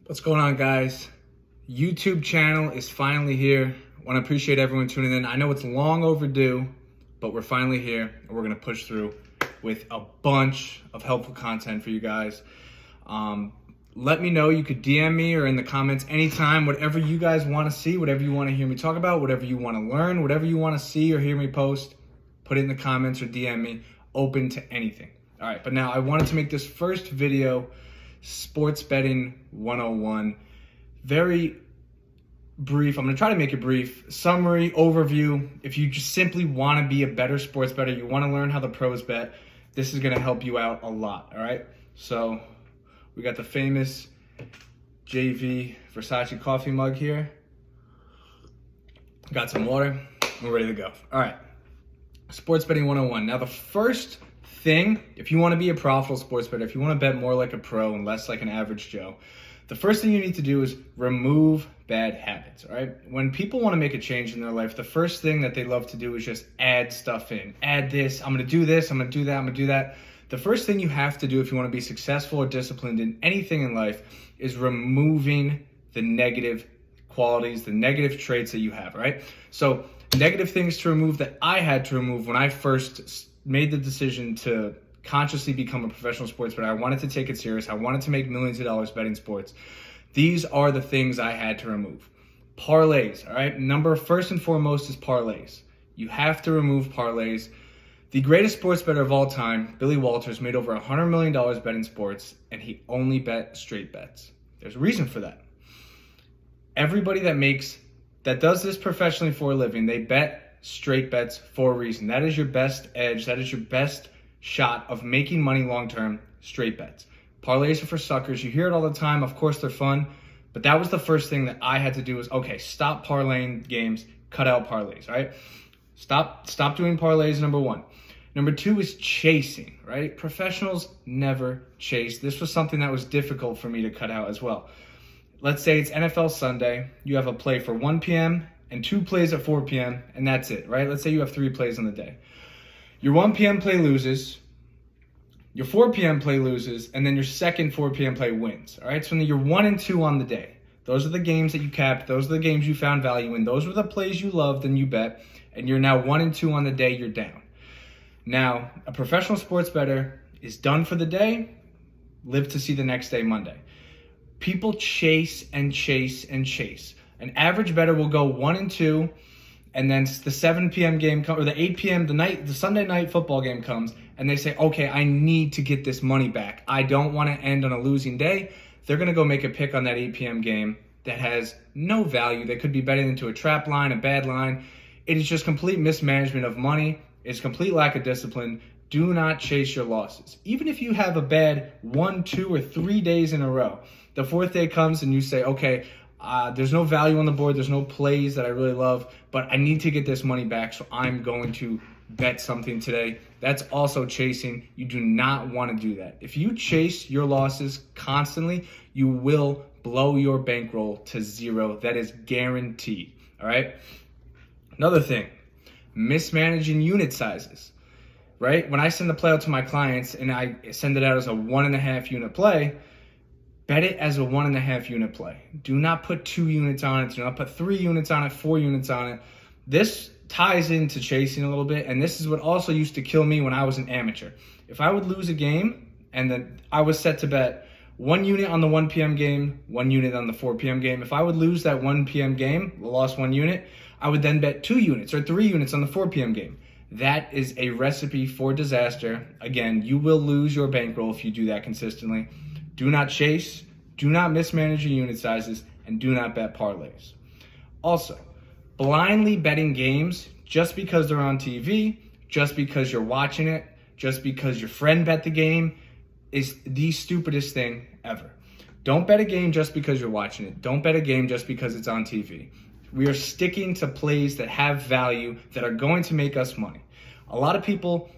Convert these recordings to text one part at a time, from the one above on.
What's going on, guys? YouTube channel is finally here. I want to appreciate everyone tuning in. I know it's long overdue, but we're finally here and we're going to push through with a bunch of helpful content for you guys. Let me know. You could DM me or in the comments anytime, whatever you guys want to see, whatever you want to hear me talk about, whatever you want to learn, whatever you want to see or hear me post, put it in the comments or DM me. Open to anything. All right, but now I wanted to make this first video sports betting 101. Very brief. I'm going to try to make it brief. Summary, overview. If you just simply want to be a better sports bettor, you want to learn how the pros bet, this is going to help you out a lot. All right. So we got the famous JV Versace coffee mug here. Got some water. We're ready to go. All right. Sports betting 101. Now the first thing, if you want to be a profitable sports bettor, if you want to bet more like a pro and less like an average Joe, the first thing you need to do is remove bad habits, all right? When people want to make a change in their life, the first thing that they love to do is just add stuff in. Add this, I'm going to do this, I'm going to do that, I'm going to do that. The first thing you have to do if you want to be successful or disciplined in anything in life is removing the negative qualities, the negative traits that you have, right? So negative things to remove that I had to remove when I first made the decision to consciously become a professional sports bettor. I wanted to take it serious. I wanted to make millions of dollars betting sports. These are the things I had to remove. Parlays, all right? First and foremost is parlays. You have to remove parlays. The greatest sports bettor of all time, Billy Walters, made over $100 million betting sports, and he only bet straight bets. There's a reason for that. Everybody that does this professionally for a living, they bet straight bets for a reason. That is your best edge. That is your best shot of making money long-term, straight bets. Parlays are for suckers. You hear it all the time. Of course, they're fun. But that was the first thing that I had to do was, okay, stop parlaying games, cut out parlays, right? Stop doing parlays, number one. Number two is chasing, right? Professionals never chase. This was something that was difficult for me to cut out as well. Let's say it's NFL Sunday. You have a play for 1 p.m., and 2 plays at 4 p.m., and that's it, right? Let's say you have 3 plays on the day. Your 1 p.m. play loses, your 4 p.m. play loses, and then your second 4 p.m. play wins, all right? So you're 1 and 2 on the day. Those are the games that you capped. Those are the games you found value in. Those were the plays you loved and you bet, and you're now 1 and 2 on the day, you're down. Now, a professional sports bettor is done for the day, live to see the next day, Monday. People chase and chase and chase. An average bettor will go 1 and 2, and then the 7 p.m. game comes, or the 8 p.m. the Sunday night football game comes, and they say, okay, I need to get this money back. I don't want to end on a losing day. They're going to go make a pick on that 8 p.m. game that has no value. They could be betting into a trap line, a bad line. It is just complete mismanagement of money. It's complete lack of discipline. Do not chase your losses. Even if you have a bad 1, 2, or 3 days in a row, the fourth day comes and you say, okay, there's no value on the board. There's no plays that I really love, but I need to get this money back, so I'm going to bet something today. That's also chasing. You do not want to do that. If you chase your losses constantly, you will blow your bankroll to zero. That is guaranteed, all right? Another thing, mismanaging unit sizes, right? When I send the play out to my clients and I send it out as a 1.5 unit play, bet it as a 1.5 unit play. Do not put 2 units on it. Do not put 3 units on it, 4 units on it. This ties into chasing a little bit, and this is what also used to kill me when I was an amateur. If I would lose a game and then I was set to bet 1 unit on the 1 p.m. game, 1 unit on the 4 p.m. game, if I would lose that 1 p.m. game, lost 1 unit, I would then bet 2 units or 3 units on the 4 p.m. game. That is a recipe for disaster. Again, you will lose your bankroll if you do that consistently. Do not chase, do not mismanage your unit sizes, and do not bet parlays. Also, blindly betting games just because they're on TV, just because you're watching it, just because your friend bet the game is the stupidest thing ever. Don't bet a game just because you're watching it. Don't bet a game just because it's on TV. We are sticking to plays that have value, that are going to make us money. A lot of people,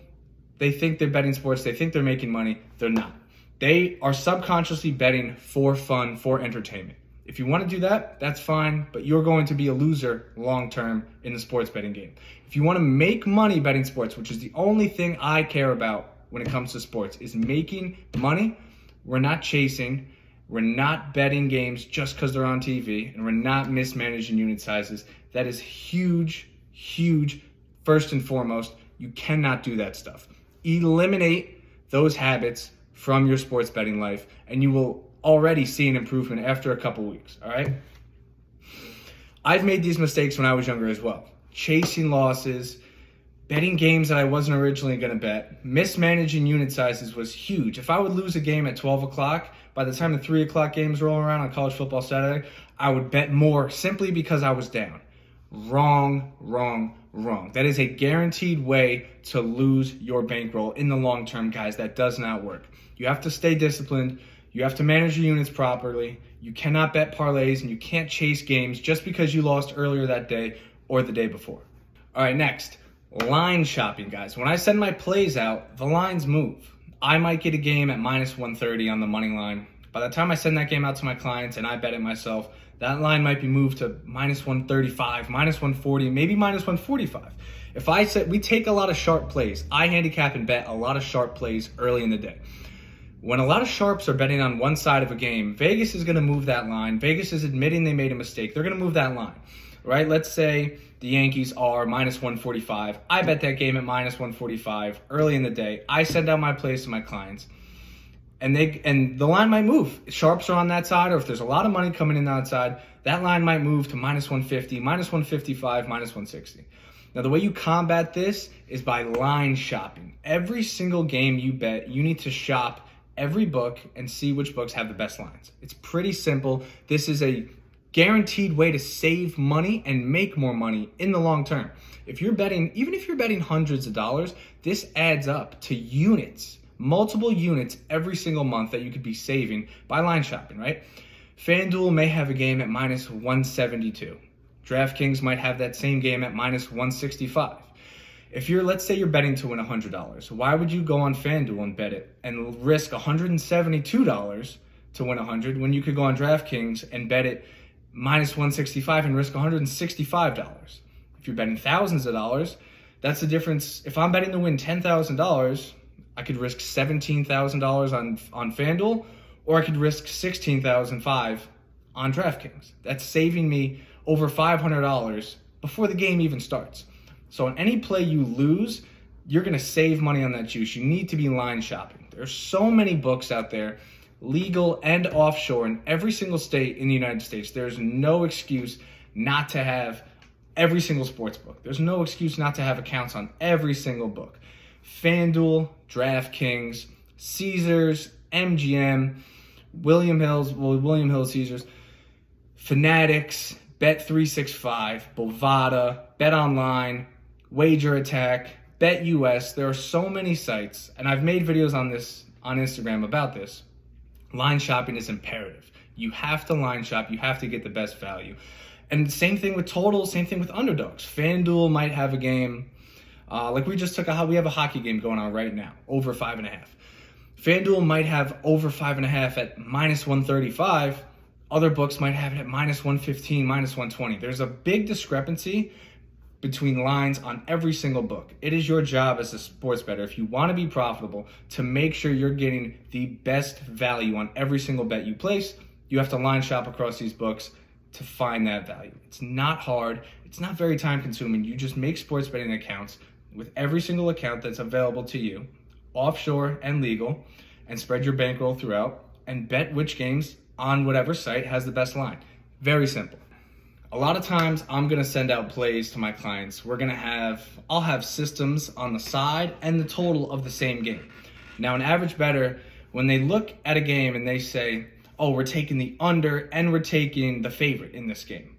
they think they're betting sports, they think they're making money. They're not. They are subconsciously betting for fun, for entertainment. If you want to do that, that's fine, but you're going to be a loser long-term in the sports betting game. If you want to make money betting sports, which is the only thing I care about when it comes to sports, is making money, we're not chasing, We're not betting games just because they're on TV, and we're not mismanaging unit sizes. That is huge, huge. First and foremost, you cannot do that stuff. Eliminate those habits from your sports betting life, and you will already see an improvement after a couple weeks, all right? I've made these mistakes when I was younger as well. Chasing losses, betting games that I wasn't originally going to bet, mismanaging unit sizes was huge. If I would lose a game at 12 o'clock, by the time the 3 o'clock games roll around on college football Saturday, I would bet more simply because I was down. Wrong, wrong, wrong. That is a guaranteed way to lose your bankroll in the long term, guys. That does not work. You have to stay disciplined. You have to manage your units properly. You cannot bet parlays, and you can't chase games just because you lost earlier that day or the day before. All right, next, line shopping, guys. When I send my plays out, the lines move. I might get a game at minus 130 on the money line. By the time I send that game out to my clients and I bet it myself, that line might be moved to minus 135, minus 140, maybe minus 145. If I said we take a lot of sharp plays, I handicap and bet a lot of sharp plays early in the day. When a lot of sharps are betting on one side of a game, Vegas is going to move that line. Vegas is admitting they made a mistake. They're going to move that line, right? Let's say the Yankees are minus 145. I bet that game at minus 145 early in the day. I send out my plays to my clients, and the line might move. Sharps are on that side, or if there's a lot of money coming in that side, that line might move to minus 150, minus 155, minus 160. Now, the way you combat this is by line shopping. Every single game you bet, you need to shop every book and see which books have the best lines. It's pretty simple. This is a guaranteed way to save money and make more money in the long term. If you're betting, even if you're betting hundreds of dollars, this adds up to units, multiple units every single month that you could be saving by line shopping, right? FanDuel may have a game at minus 172. DraftKings might have that same game at minus 165. If let's say you're betting to win $100, why would you go on FanDuel and bet it and risk $172 to win 100 when you could go on DraftKings and bet it minus 165 and risk $165? If you're betting thousands of dollars, that's the difference. If I'm betting to win $10,000, I could risk $17,000 on FanDuel, or I could risk $16,500 on DraftKings. That's saving me over $500 before the game even starts. So on any play you lose, you're going to save money on that juice. You need to be line shopping. There's so many books out there, legal and offshore, in every single state in the United States. There's no excuse not to have every single sports book. There's no excuse not to have accounts on every single book. FanDuel, DraftKings, Caesars, MGM, William Hill, Caesars, Fanatics, Bet365, Bovada, BetOnline, Wager Attack, BetUS. There are so many sites, and I've made videos on this on Instagram about this. Line shopping is imperative. You have to line shop. You have to get the best value. And same thing with totals, same thing with underdogs. FanDuel might have a game, like we have a hockey game going on right now, over 5.5. FanDuel might have over 5.5 at minus 135. Other books might have it at minus 115, minus 120. There's a big discrepancy between lines on every single book. It is your job as a sports bettor, if you want to be profitable, to make sure you're getting the best value on every single bet you place. You have to line shop across these books to find that value. It's not hard. It's not very time consuming. You just make sports betting accounts with every single account that's available to you, offshore and legal, and spread your bankroll throughout and bet which games on whatever site has the best line. Very simple. A lot of times I'm going to send out plays to my clients. I'll have systems on the side and the total of the same game. Now, an average bettor, when they look at a game and they say, oh, we're taking the under and we're taking the favorite in this game,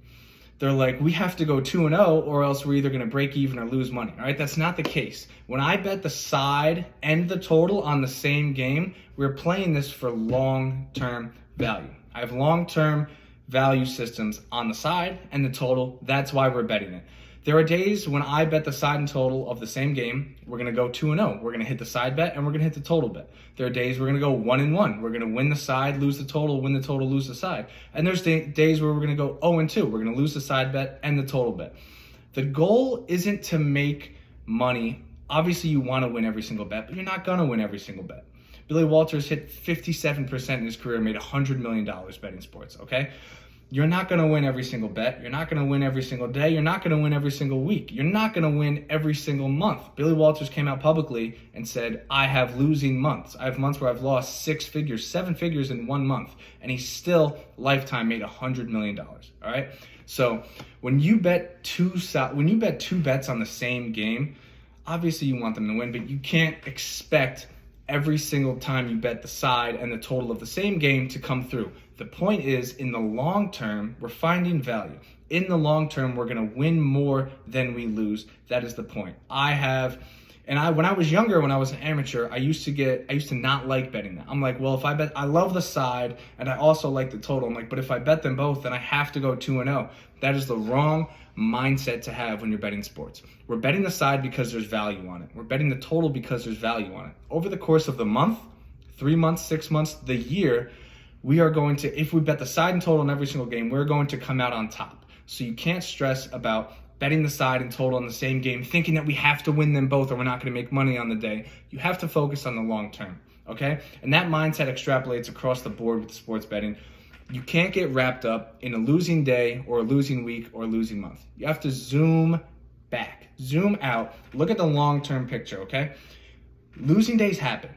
they're like, we have to go 2-0 or else we're either going to break even or lose money. All right, that's not the case. When I bet the side and the total on the same game, we're playing this for long-term value. I have long-term value systems on the side and the total. That's why we're betting it. There are days when I bet the side and total of the same game. We're going to go 2-0. We're going to hit the side bet and we're going to hit the total bet. There are days we're going to go 1-1. We're going to win the side, lose the total, win the total, lose the side. And there's days where we're going to go 0-2. We're going to lose the side bet and the total bet. The goal isn't to make money. Obviously, you want to win every single bet, but you're not going to win every single bet. Billy Walters hit 57% in his career, made $100 million betting sports, okay? You're not going to win every single bet. You're not going to win every single day. You're not going to win every single week. You're not going to win every single month. Billy Walters came out publicly and said, I have losing months. I have months where I've lost 6 figures, 7 figures in 1 month. And he still, lifetime, made $100 million, all right? So when you bet two bets on the same game, obviously you want them to win, but you can't expect every single time you bet the side and the total of the same game to come through. The point is, in the long term, we're finding value. In the long term, we're going to win more than we lose. That is the point. When I was younger, when I was an amateur, I used to not like betting that. I'm like, well, if I bet, I love the side and I also like the total. I'm like, but if I bet them both, then I have to go 2-0. That is the wrong mindset to have when you're betting sports. We're betting the side because there's value on it. We're betting the total because there's value on it. Over the course of the month, 3 months, 6 months, the year, we are going to, if we bet the side and total in every single game, we're going to come out on top. So you can't stress about betting the side and total in the same game, thinking that we have to win them both or we're not going to make money on the day. You have to focus on the long term, okay? And that mindset extrapolates across the board with sports betting. You can't get wrapped up in a losing day or a losing week or a losing month. You have to zoom back, zoom out, look at the long-term picture, okay? Losing days happen.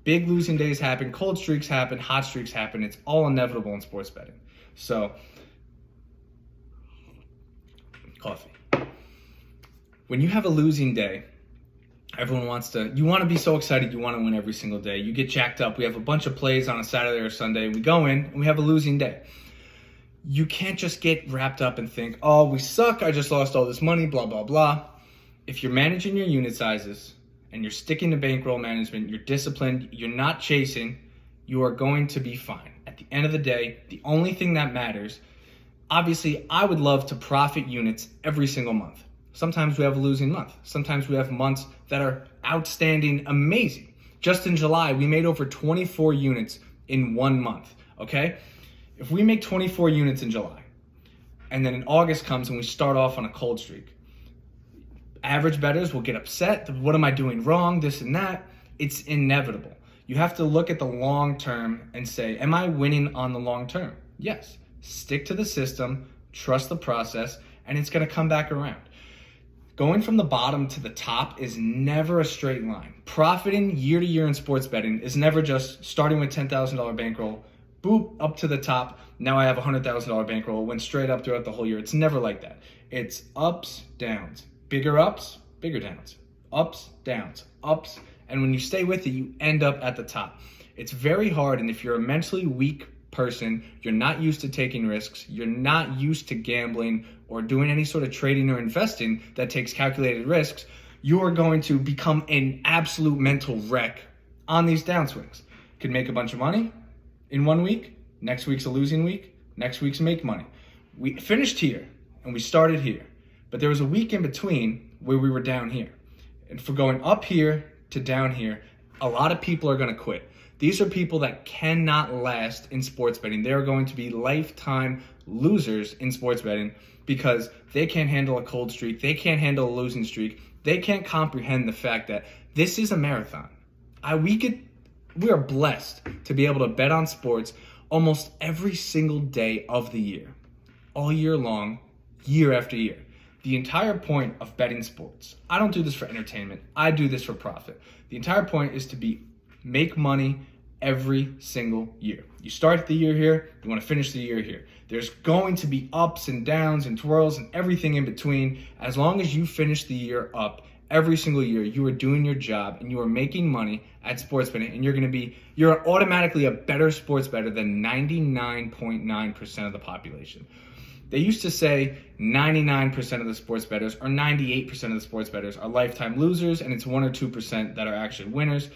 Big losing days happen, cold streaks happen, hot streaks happen. It's all inevitable in sports betting. So, coffee. When you have a losing day, you want to be so excited, you want to win every single day. You get jacked up. We have a bunch of plays on a Saturday or Sunday. We go in and we have a losing day. You can't just get wrapped up and think, oh, we suck. I just lost all this money, blah, blah, blah. If you're managing your unit sizes and you're sticking to bankroll management, you're disciplined, you're not chasing, you are going to be fine. At the end of the day, the only thing that matters, obviously, I would love to profit units every single month. Sometimes we have a losing month. Sometimes we have months that are outstanding, amazing. Just in July, we made over 24 units in 1 month, okay? If we make 24 units in July, and then in August comes and we start off on a cold streak, average bettors will get upset. What am I doing wrong? This and that. It's inevitable. You have to look at the long term and say, am I winning on the long term? Yes. Stick to the system, trust the process, and it's going to come back around. Going from the bottom to the top is never a straight line. Profiting year to year in sports betting is never just starting with $10,000 bankroll, boop, up to the top. Now I have a $100,000 bankroll, went straight up throughout the whole year. It's never like that. It's ups, downs, bigger ups, bigger downs, ups, downs, ups. And when you stay with it, you end up at the top. It's very hard. And if you're a mentally weak person, you're not used to taking risks, you're not used to gambling or doing any sort of trading or investing that takes calculated risks, you are going to become an absolute mental wreck on these downswings. Could make a bunch of money in 1 week, next week's a losing week, next week's make money. We finished here and we started here, but there was a week in between where we were down here. And for going up here to down here, a lot of people are going to quit. These are people that cannot last in sports betting. They are going to be lifetime losers in sports betting because they can't handle a cold streak. They can't handle a losing streak. They can't comprehend the fact that this is a marathon. We are blessed to be able to bet on sports almost every single day of the year, all year long, year after year. The entire point of betting sports, I don't do this for entertainment. I do this for profit. The entire point is to make money every single year. You start the year here, you want to finish the year here. There's going to be ups and downs and twirls and everything in between. As long as you finish the year up every single year, you are doing your job and you are making money at sports betting, and you're automatically a better sports bettor than 99.9% of the population. They used to say 99% of the sports bettors or 98% of the sports bettors are lifetime losers, and it's 1 or 2% that are actually winners.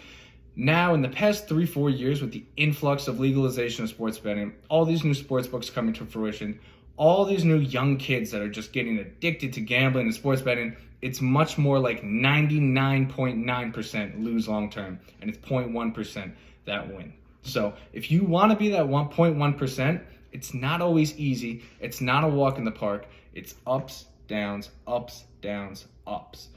Now, in the past 3-4 years, with the influx of legalization of sports betting, all these new sports books coming to fruition, all these new young kids that are just getting addicted to gambling and sports betting, it's much more like 99.9% lose long term, and it's 0.1% that win. So if you want to be that 1.1%, it's not always easy. It's not a walk in the park. It's ups, downs, ups, downs, ups.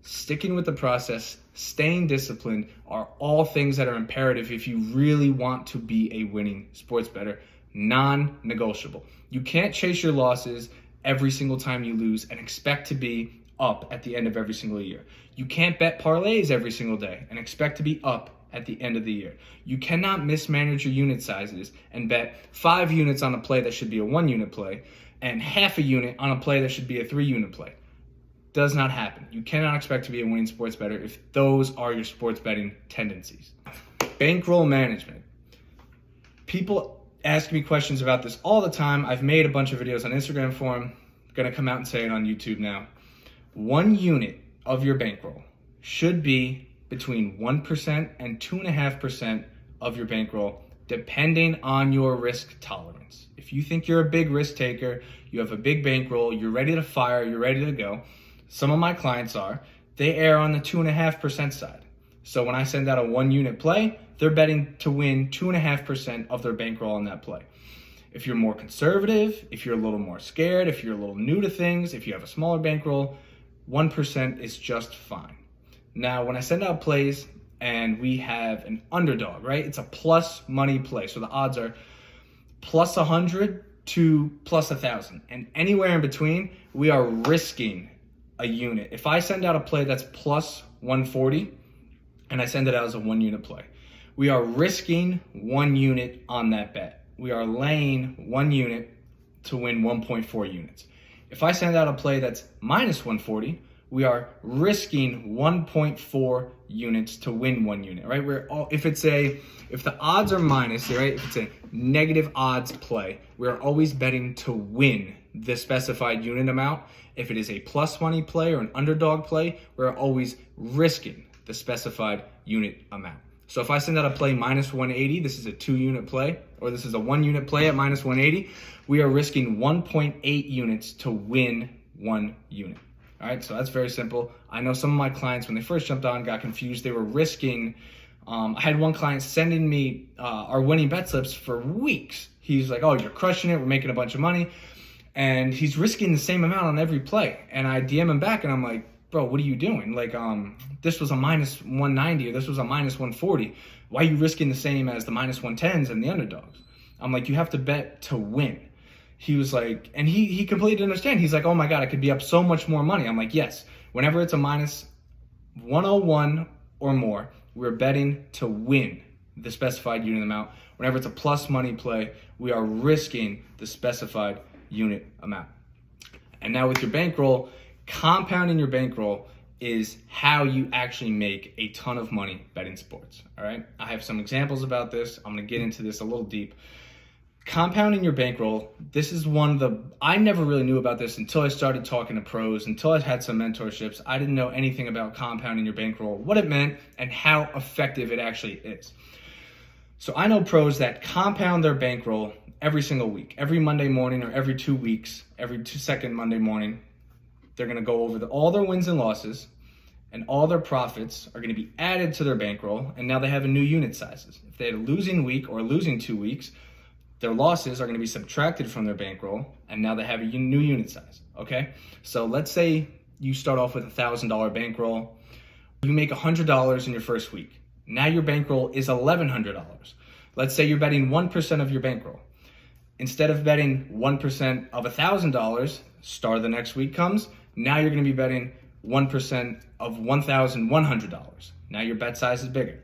sticking with the process, staying disciplined are all things that are imperative if you really want to be a winning sports bettor. Non-negotiable. You can't chase your losses every single time you lose and expect to be up at the end of every single year. You can't bet parlays every single day and expect to be up at the end of the year. You cannot mismanage your unit sizes and bet 5 units on a play that should be a 1 unit play and half a unit on a play that should be a 3 unit play. Does not happen. You cannot expect to be a winning sports bettor if those are your sports betting tendencies. Bankroll management. People ask me questions about this all the time. I've made a bunch of videos on Instagram for them. I'm gonna come out and say it on YouTube now. 1 unit of your bankroll should be between 1% and 2.5% of your bankroll, depending on your risk tolerance. If you think you're a big risk taker, you have a big bankroll, you're ready to fire, you're ready to go. Some of my clients they err on the 2.5% side. So when I send out a 1 unit play, they're betting to win 2.5% of their bankroll on that play. If you're more conservative, if you're a little more scared, if you're a little new to things, if you have a smaller bankroll, 1% is just fine. Now, when I send out plays and we have an underdog, right? It's a plus money play. So the odds are plus 100 to plus 1,000. And anywhere in between, we are risking a unit. If I send out a play that's plus 140 and I send it out as a 1 unit play, we are risking 1 unit on that bet. We are laying 1 unit to win 1.4 units. If I send out a play that's minus 140, we are risking 1.4 units to win 1 unit, right? If the odds are minus, right? If it's a negative odds play, we're always betting to win the specified unit amount. If it is a plus money play or an underdog play, we're always risking the specified unit amount. So if I send out a play minus 180, this is a 2 unit play, or this is a 1 unit play at minus 180, we are risking 1.8 units to win 1 unit. All right, so that's very simple. I know some of my clients, when they first jumped on, got confused. They were risking, I had one client sending me our winning bet slips for weeks. He's like, oh, you're crushing it. We're making a bunch of money. And he's risking the same amount on every play. And I DM him back and I'm like, bro, what are you doing? Like, this was a minus 190 or this was a minus 140. Why are you risking the same as the minus 110s and the underdogs? I'm like, you have to bet to win. He was like, and he completely didn't understand. He's like, oh my God, I could be up so much more money. I'm like, yes, whenever it's a minus 101 or more, we're betting to win the specified unit amount. Whenever it's a plus money play, we are risking the specified unit amount. And now with your bankroll, compounding your bankroll is how you actually make a ton of money betting sports, all right? I have some examples about this. I'm gonna get into this a little deep. Compounding your bankroll, this is I never really knew about this until I started talking to pros, until I had some mentorships. I didn't know anything about compounding your bankroll, what it meant, and how effective it actually is. So I know pros that compound their bankroll every single week, every Monday morning or every 2 weeks, every second Monday morning. They're gonna go over all their wins and losses, and all their profits are gonna be added to their bankroll, and now they have a new unit sizes. If they had a losing week or a losing 2 weeks, their losses are going to be subtracted from their bankroll, and now they have a new unit size, okay? So let's say you start off with a $1,000 bankroll. You make $100 in your first week. Now your bankroll is $1,100. Let's say you're betting 1% of your bankroll. Instead of betting 1% of $1,000, start of the next week comes, now you're going to be betting 1% of $1,100. Now your bet size is bigger.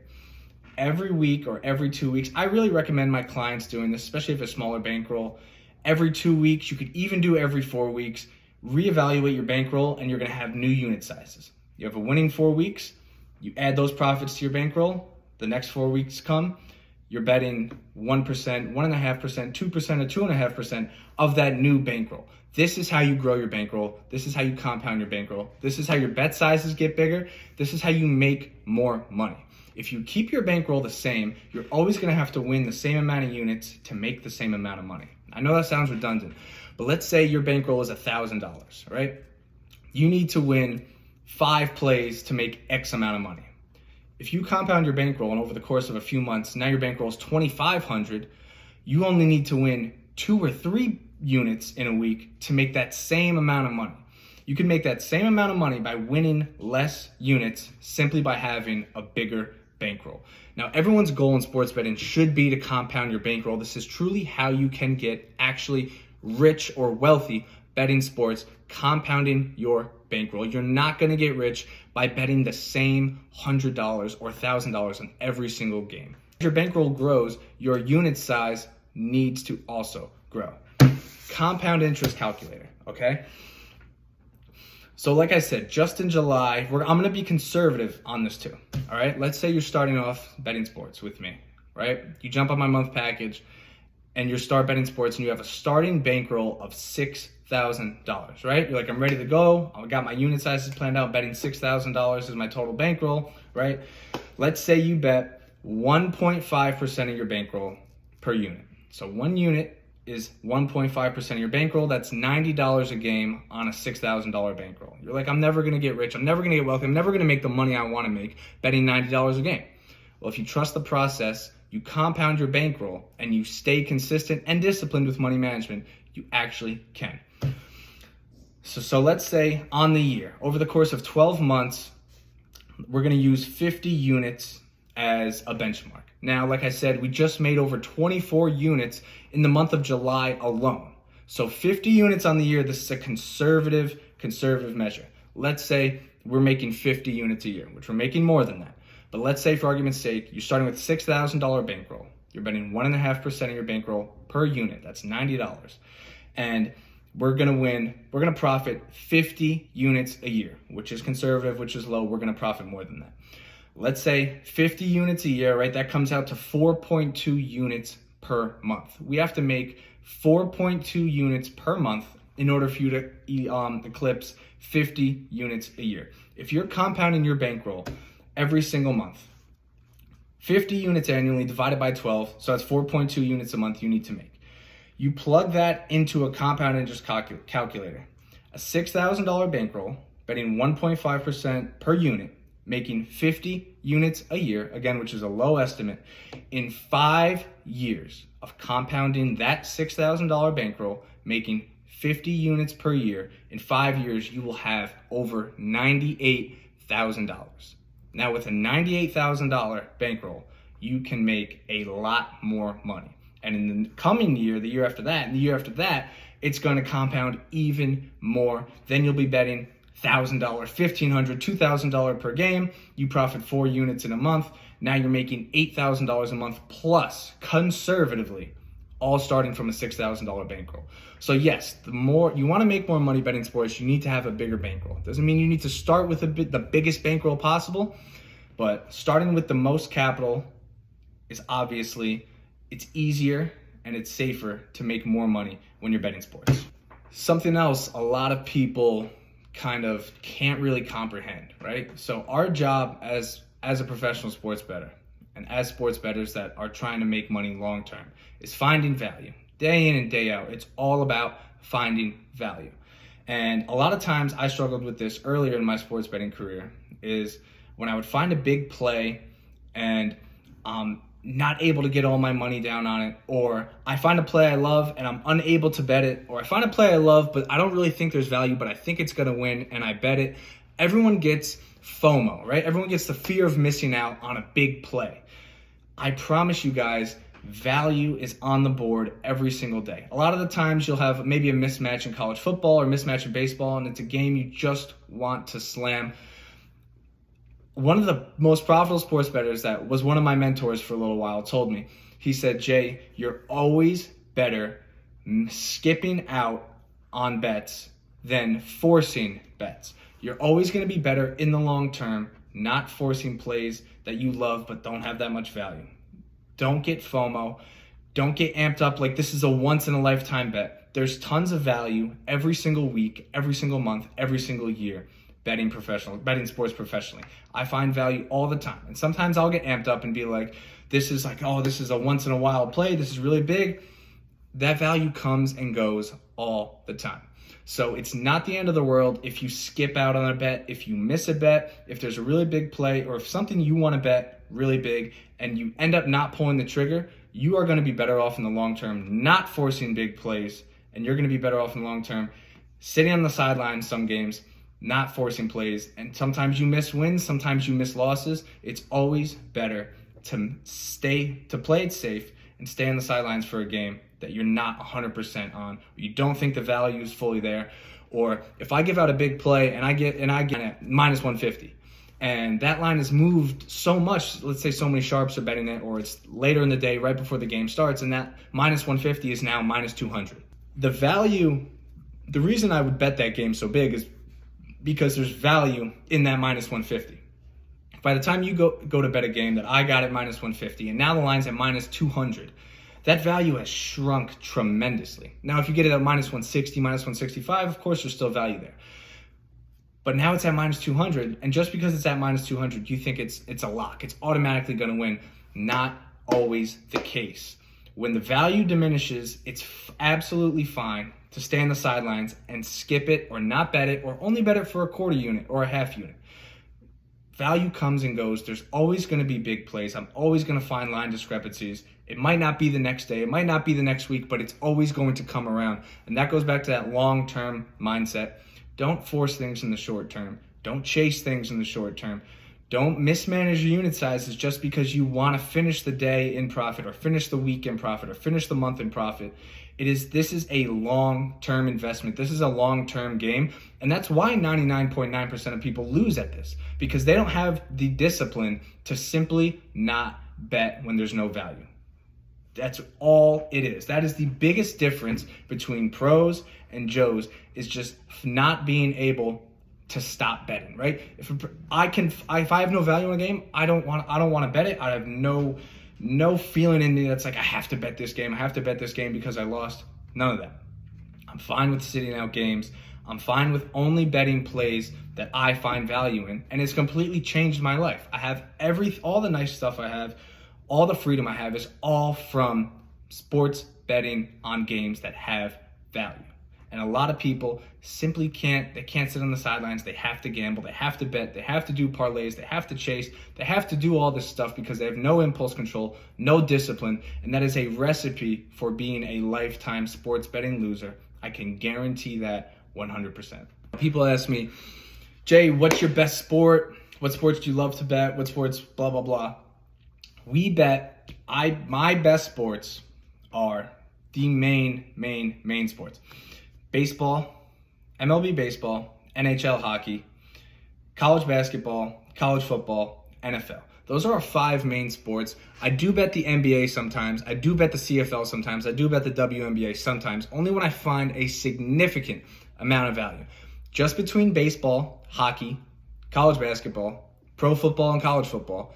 Every week or every 2 weeks, I really recommend my clients doing this, especially if it's a smaller bankroll. Every 2 weeks, you could even do every 4 weeks, reevaluate your bankroll, and you're gonna have new unit sizes. You have a winning 4 weeks, you add those profits to your bankroll, the next 4 weeks come, you're betting 1%, 1.5%, 2%, or 2.5% of that new bankroll. This is how you grow your bankroll. This is how you compound your bankroll. This is how your bet sizes get bigger. This is how you make more money. If you keep your bankroll the same, you're always gonna have to win the same amount of units to make the same amount of money. I know that sounds redundant, but let's say your bankroll is $1,000, right? You need to win 5 plays to make X amount of money. If you compound your bankroll and over the course of a few months, now your bankroll is $2,500, you only need to win 2 or 3 units in a week to make that same amount of money. You can make that same amount of money by winning less units simply by having a bigger bankroll. Now, everyone's goal in sports betting should be to compound your bankroll. This is truly how you can get actually rich or wealthy betting sports, compounding your bankroll. You're not going to get rich by betting the same $100 or $1,000 on every single game. As your bankroll grows, your unit size needs to also grow. Compound interest calculator, okay? So like I said, just in July, I'm going to be conservative on this too, all right? Let's say you're starting off betting sports with me, right? You jump on my month package and you start betting sports and you have a starting bankroll of $6,000, right? You're like, I'm ready to go. I got my unit sizes planned out. Betting $6,000 is my total bankroll, right? Let's say you bet 1.5% of your bankroll per unit. So one unit is 1.5% of your bankroll. That's $90 a game on a $6,000 bankroll. You're like, I'm never going to get rich. I'm never going to get wealthy. I'm never going to make the money I want to make betting $90 a game. Well, if you trust the process, you compound your bankroll, and you stay consistent and disciplined with money management, you actually can. So let's say on the year, over the course of 12 months, we're going to use 50 units as a benchmark. Now, like I said, we just made over 24 units in the month of July alone. So 50 units on the year, this is a conservative measure. Let's say we're making 50 units a year, which we're making more than that. But let's say for argument's sake, you're starting with $6,000 bankroll. You're betting 1.5% of your bankroll per unit. That's $90. And we're gonna profit 50 units a year, which is conservative, which is low. We're gonna profit more than that. Let's say 50 units a year, right? That comes out to 4.2 units per month. We have to make 4.2 units per month in order for you to eclipse 50 units a year. If you're compounding your bankroll every single month, 50 units annually divided by 12, so that's 4.2 units a month you need to make. You plug that into a compound interest calculator. A $6,000 bankroll, betting 1.5% per unit, making 50 units a year, again, which is a low estimate, in 5 years of compounding that $6,000 bankroll, making 50 units per year, in 5 years, you will have over $98,000. Now, with a $98,000 bankroll, you can make a lot more money. And in the coming year, the year after that, and the year after that, it's going to compound even more. Then you'll be betting $1,000, $1,500, $2,000 per game. You profit 4 units in a month. Now you're making $8,000 a month plus, conservatively, all starting from a $6,000 bankroll. So yes, the more you want to make more money betting sports, you need to have a bigger bankroll. Doesn't mean you need to start with the biggest bankroll possible, but starting with the most capital is obviously, it's easier and it's safer to make more money when you're betting sports. Something else a lot of people kind of can't really comprehend, right? So our job as a professional sports bettor and as sports bettors that are trying to make money long term is finding value. Day in and day out, it's all about finding value. And a lot of times I struggled with this earlier in my sports betting career, is when I would find a big play and not able to get all my money down on it, or I find a play I love and I'm unable to bet it, or I find a play I love but I don't really think there's value, but I think it's going to win and I bet it. Everyone gets FOMO, right? Everyone gets the fear of missing out on a big play. I promise you guys, value is on the board every single day. A lot of the times you'll have maybe a mismatch in college football or a mismatch in baseball, and it's a game you just want to slam. One of the most profitable sports bettors that was one of my mentors for a little while told me, he said, Jay, you're always better skipping out on bets than forcing bets. You're always going to be better in the long term, not forcing plays that you love but don't have that much value. Don't get FOMO. Don't get amped up like this is a once in a lifetime bet. There's tons of value every single week, every single month, every single year. Betting sports professionally. I find value all the time. And sometimes I'll get amped up and be like, this is a once in a while play. This is really big. That value comes and goes all the time. So it's not the end of the world if you skip out on a bet, if you miss a bet, if there's a really big play, or if something you want to bet really big and you end up not pulling the trigger, you are going to be better off in the long term not forcing big plays, and you're going to be better off in the long term sitting on the sidelines some games, not forcing plays, and sometimes you miss wins, sometimes you miss losses. It's always better to play it safe and stay on the sidelines for a game that you're not 100% on, or you don't think the value is fully there. Or if I give out a big play and I get at minus 150, and that line has moved so much, let's say so many sharps are betting it, or it's later in the day right before the game starts, and that minus 150 is now minus 200. The reason I would bet that game so big is because there's value in that minus 150. By the time you go to bet a game that I got at minus 150 and now the line's at minus 200, that value has shrunk tremendously. Now, if you get it at minus 160, minus 165, of course, there's still value there. But now it's at minus 200, and just because it's at minus 200, you think it's a lock. It's automatically going to win. Not always the case. When the value diminishes, it's absolutely fine to stay on the sidelines and skip it or not bet it or only bet it for a quarter unit or a half unit. Value comes and goes. There's always going to be big plays. I'm always going to find line discrepancies. It might not be the next day. It might not be the next week, but it's always going to come around. And that goes back to that long-term mindset. Don't force things in the short term. Don't chase things in the short term. Don't mismanage your unit sizes just because you want to finish the day in profit or finish the week in profit or finish the month in profit. This is a long-term investment. This is a long-term game. And that's why 99.9% of people lose at this, because they don't have the discipline to simply not bet when there's no value. That's all it is. That is the biggest difference between pros and Joes, is just not being able to stop betting, right? If I have no value in a game, I don't want to bet it. I have no feeling in me that's like, I have to bet this game. I have to bet this game because I lost. None of that. I'm fine with sitting out games. I'm fine with only betting plays that I find value in, and it's completely changed my life. I have all the nice stuff I have, all the freedom I have is all from sports betting on games that have value. And a lot of people simply can't sit on the sidelines. They have to gamble. They have to bet. They have to do parlays. They have to chase. They have to do all this stuff because they have no impulse control, no discipline. And that is a recipe for being a lifetime sports betting loser. I can guarantee that 100%. People ask me, Jay, what's your best sport? What sports do you love to bet? What sports, blah, blah, blah. We bet, my best sports are the main sports. Baseball, MLB baseball, NHL hockey, college basketball, college football, NFL. Those are our 5 main sports. I do bet the NBA sometimes. I do bet the CFL sometimes. I do bet the WNBA sometimes, only when I find a significant amount of value. Just between baseball, hockey, college basketball, pro football, and college football,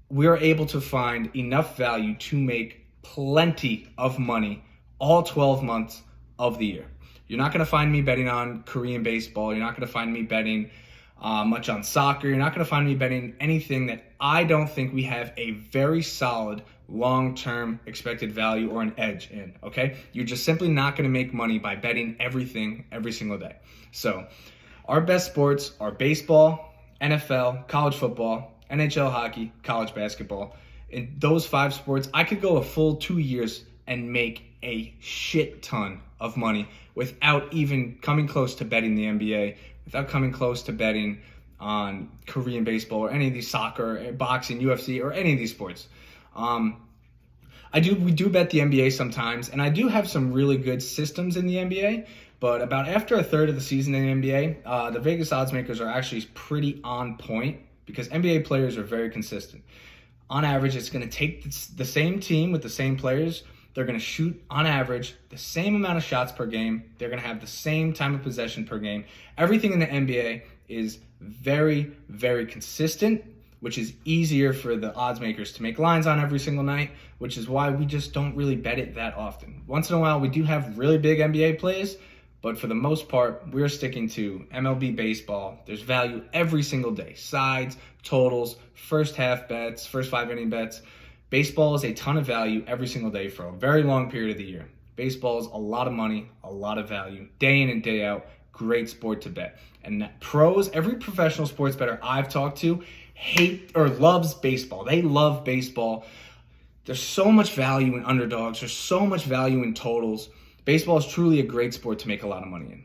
we're able to find enough value to make plenty of money all 12 months of the year. You're not going to find me betting on Korean baseball. You're not going to find me betting much on soccer. You're not going to find me betting anything that I don't think we have a very solid long-term expected value or an edge in, okay? You're just simply not going to make money by betting everything every single day. So our best sports are baseball, NFL, college football, NHL hockey, college basketball. In those 5 sports, I could go a full 2 years and make a shit ton of money without even coming close to betting the NBA, without coming close to betting on Korean baseball or any of these soccer, boxing, UFC, or any of these sports. We do bet the NBA sometimes, and I do have some really good systems in the NBA, but about after a third of the season in the NBA, the Vegas odds makers are actually pretty on point because NBA players are very consistent. On average, it's going to take the same team with the same players. They're going to shoot, on average, the same amount of shots per game. They're going to have the same time of possession per game. Everything in the NBA is very, very consistent, which is easier for the odds makers to make lines on every single night, which is why we just don't really bet it that often. Once in a while, we do have really big NBA plays, but for the most part, we're sticking to MLB baseball. There's value every single day. Sides, totals, first half bets, first 5-inning bets. Baseball is a ton of value every single day for a very long period of the year. Baseball is a lot of money, a lot of value, day in and day out. Great sport to bet. And pros, every professional sports bettor I've talked to hate or loves baseball. They love baseball. There's so much value in underdogs. There's so much value in totals. Baseball is truly a great sport to make a lot of money in.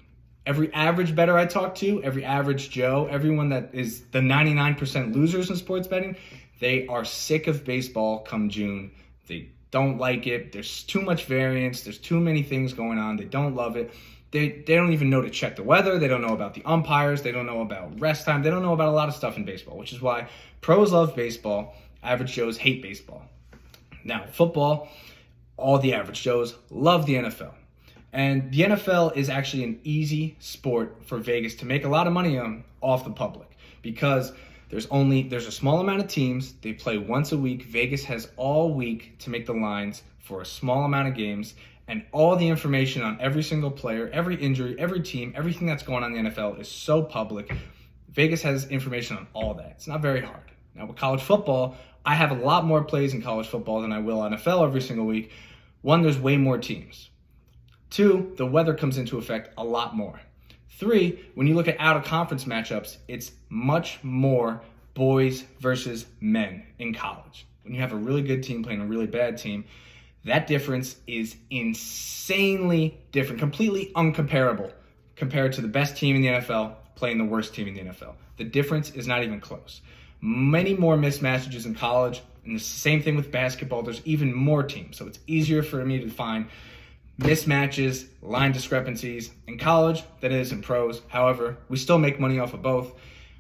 Every average bettor I talk to, every average Joe, everyone that is the 99% losers in sports betting, they are sick of baseball come June. They don't like it. There's too much variance. There's too many things going on. They don't love it. They don't even know to check the weather. They don't know about the umpires. They don't know about rest time. They don't know about a lot of stuff in baseball, which is why pros love baseball. Average Joes hate baseball. Now, football, all the average Joes love the NFL. And the NFL is actually an easy sport for Vegas to make a lot of money on off the public because there's a small amount of teams. They play once a week. Vegas has all week to make the lines for a small amount of games. And all the information on every single player, every injury, every team, everything that's going on in the NFL is so public. Vegas has information on all that. It's not very hard. Now with college football, I have a lot more plays in college football than I will NFL every single week. One, there's way more teams. Two, the weather comes into effect a lot more. Three, when you look at out-of-conference matchups, it's much more boys versus men in college. When you have a really good team playing a really bad team, that difference is insanely different, completely uncomparable compared to the best team in the NFL playing the worst team in the NFL. The difference is not even close. Many more mismatches in college, and the same thing with basketball. There's even more teams, so it's easier for me to find mismatches, line discrepancies in college than it is in pros. However, we still make money off of both.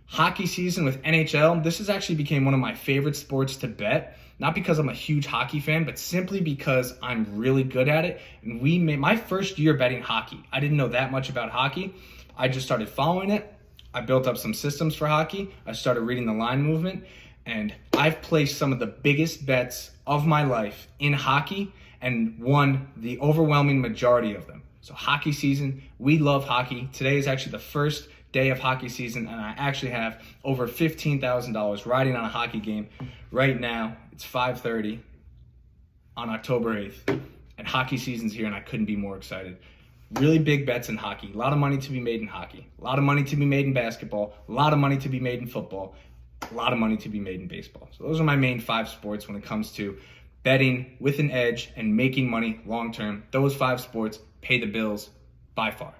Hockey season with NHL, this has actually became one of my favorite sports to bet. Not because I'm a huge hockey fan, but simply because I'm really good at it. And my first year betting hockey, I didn't know that much about hockey. I just started following it. I built up some systems for hockey. I started reading the line movement. And I've placed some of the biggest bets of my life in hockey and won the overwhelming majority of them. So hockey season, we love hockey. Today is actually the first day of hockey season, and I actually have over $15,000 riding on a hockey game. Right now, it's 5:30 on October 8th, and hockey season's here, and I couldn't be more excited. Really big bets in hockey. A lot of money to be made in hockey. A lot of money to be made in basketball. A lot of money to be made in football. A lot of money to be made in baseball. So those are my main 5 sports when it comes to betting with an edge and making money long term. Those 5 sports pay the bills by far.